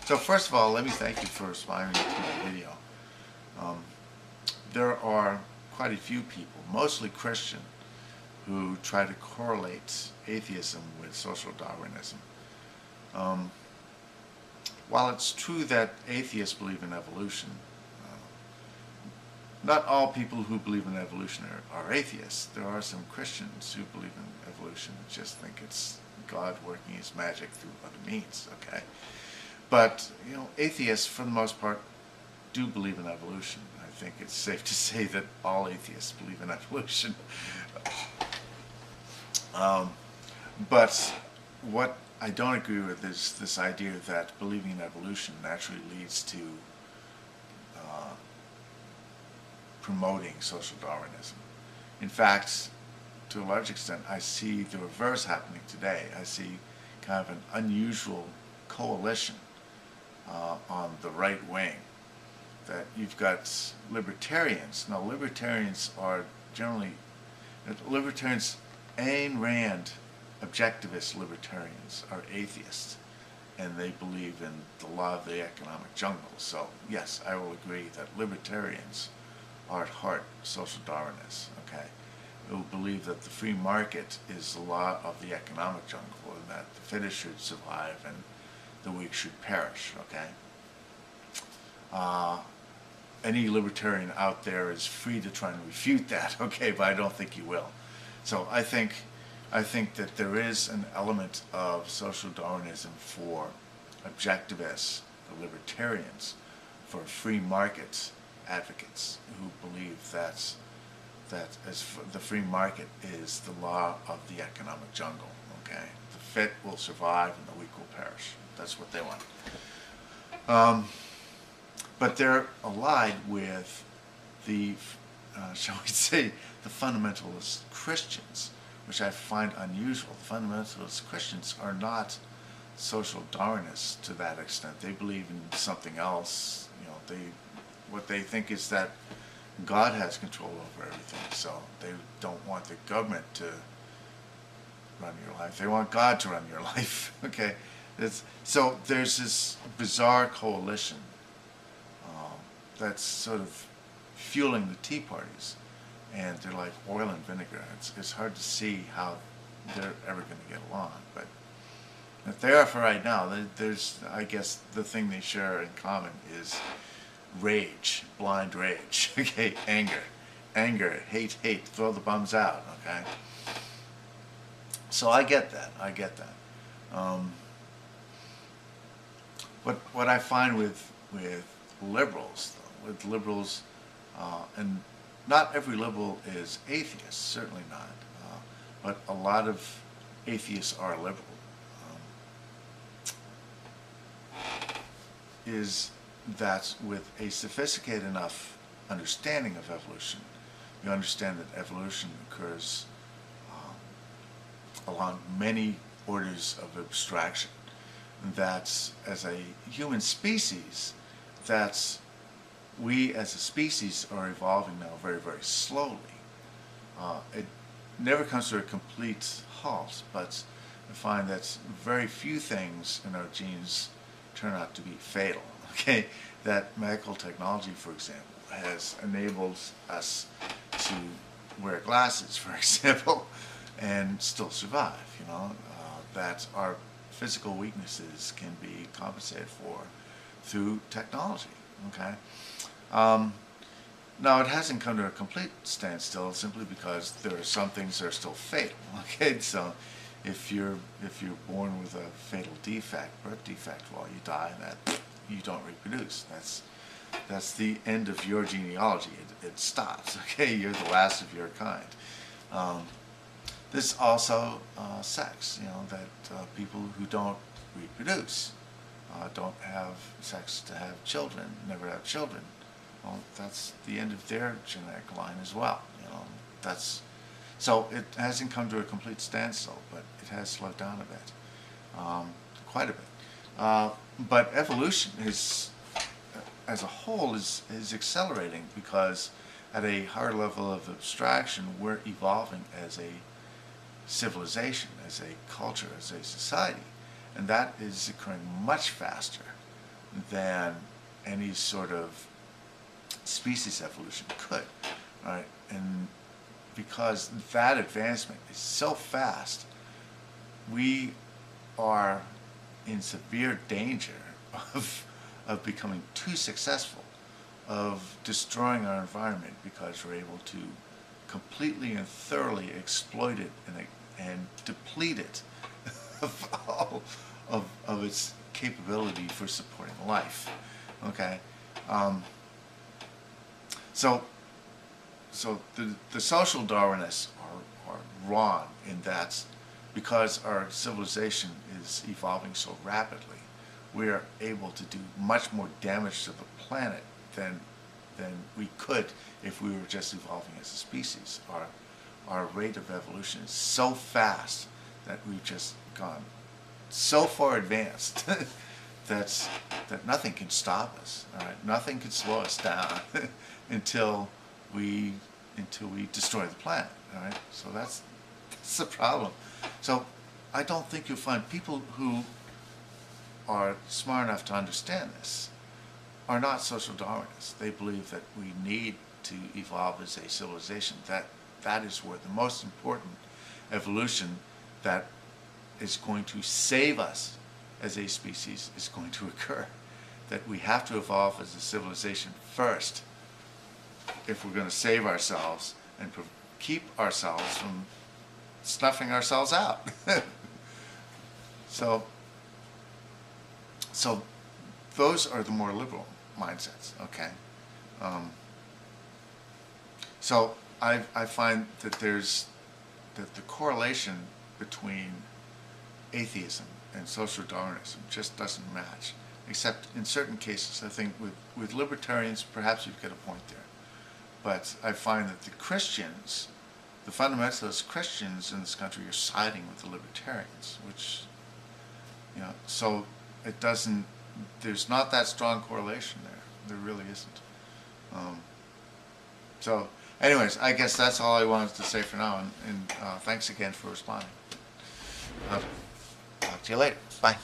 So first of all, let me thank you for responding to my video. Um, there are quite a few people, mostly Christian, who try to correlate atheism with social Darwinism. Um, while it's true that atheists believe in evolution, not all people who believe in evolution are atheists. There are some Christians who believe in evolution and just think it's God working his magic through other means, okay? But, you know, atheists, for the most part, do believe in evolution. I think it's safe to say that all atheists believe in evolution. But what I don't agree with is this idea that believing in evolution naturally leads to promoting social Darwinism. In fact, to a large extent, I see the reverse happening today. I see kind of an unusual coalition on the right wing. That you've got libertarians. Now, libertarians are generally, libertarians, Ayn Rand, objectivist libertarians, are atheists, and they believe in the law of the economic jungle. So, yes, I will agree that libertarians are at heart social Darwinists, okay? Who believe that the free market is the law of the economic jungle and that the fittest should survive and the weak should perish, okay? Any libertarian out there is free to try and refute that, okay, but I don't think he will. So I think that there is an element of social Darwinism for objectivists, for libertarians, for free market advocates who believe that the free market is the law of the economic jungle, okay? The fit will survive and the weak will perish. That's what they want. But they're allied with the, shall we say, the fundamentalist Christians, which I find unusual. The fundamentalist Christians are not social Darwinists to that extent. They believe in something else. You know, what they think is that God has control over everything, so they don't want the government to run your life. They want God to run your life, okay? So there's this bizarre coalition that's sort of fueling the tea parties, and they're like oil and vinegar. It's hard to see how they're ever going to get along, but if they are for right now, there's, I guess, the thing they share in common is rage, blind rage, okay, anger, hate, throw the bums out, okay? So I get that. What I find with liberals, though, and not every liberal is atheist, certainly not, but a lot of atheists are liberal, is that with a sophisticated enough understanding of evolution, you understand that evolution occurs along many orders of abstraction. That as a human species, that we as a species are evolving now very, very slowly. It never comes to a complete halt, but I find that very few things in our genes turn out to be fatal. Okay, that medical technology, for example, has enabled us to wear glasses, for example, and still survive. You know, that our physical weaknesses can be compensated for through technology. Okay. Now, it hasn't come to a complete standstill simply because there are some things that are still fatal. Okay, so if you're born with a fatal defect, birth defect, well, you die, and that you don't reproduce. That's the end of your genealogy. It stops. Okay, you're the last of your kind. This also sex. You know, that people who don't reproduce, don't have sex to have children, never have children. Well, that's the end of their genetic line as well. You know, so it hasn't come to a complete standstill, but it has slowed down a bit, quite a bit. But evolution is, as a whole, is accelerating because at a higher level of abstraction, we're evolving as a civilization, as a culture, as a society, and that is occurring much faster than any sort of species evolution could, right? And because that advancement is so fast, we are in severe danger of becoming too successful, of destroying our environment, because we're able to completely and thoroughly exploit it and deplete it of its capability for supporting life. Okay, so the social Darwinists are wrong in that, because our civilization is evolving so rapidly, we are able to do much more damage to the planet than we could if we were just evolving as a species. Our rate of evolution is so fast that we've just gone so far advanced that nothing can stop us. All right, nothing can slow us down until we destroy the planet. All right, so that's the problem. So I don't think you'll find people who are smart enough to understand this are not social Darwinists. They believe that we need to evolve as a civilization. That is where the most important evolution that is going to save us as a species is going to occur. That we have to evolve as a civilization first if we're going to save ourselves and keep ourselves from snuffing ourselves out. So those are the more liberal mindsets, okay? So I find that the correlation between atheism and social Darwinism just doesn't match, except in certain cases. I think with libertarians, perhaps you've got a point there. But I find that the Christians, the fundamentalist Christians in this country, are siding with the libertarians, which, so it doesn't, there's not that strong correlation there. There really isn't. So anyways, I guess that's all I wanted to say for now, and thanks again for responding. Talk to you later. Bye.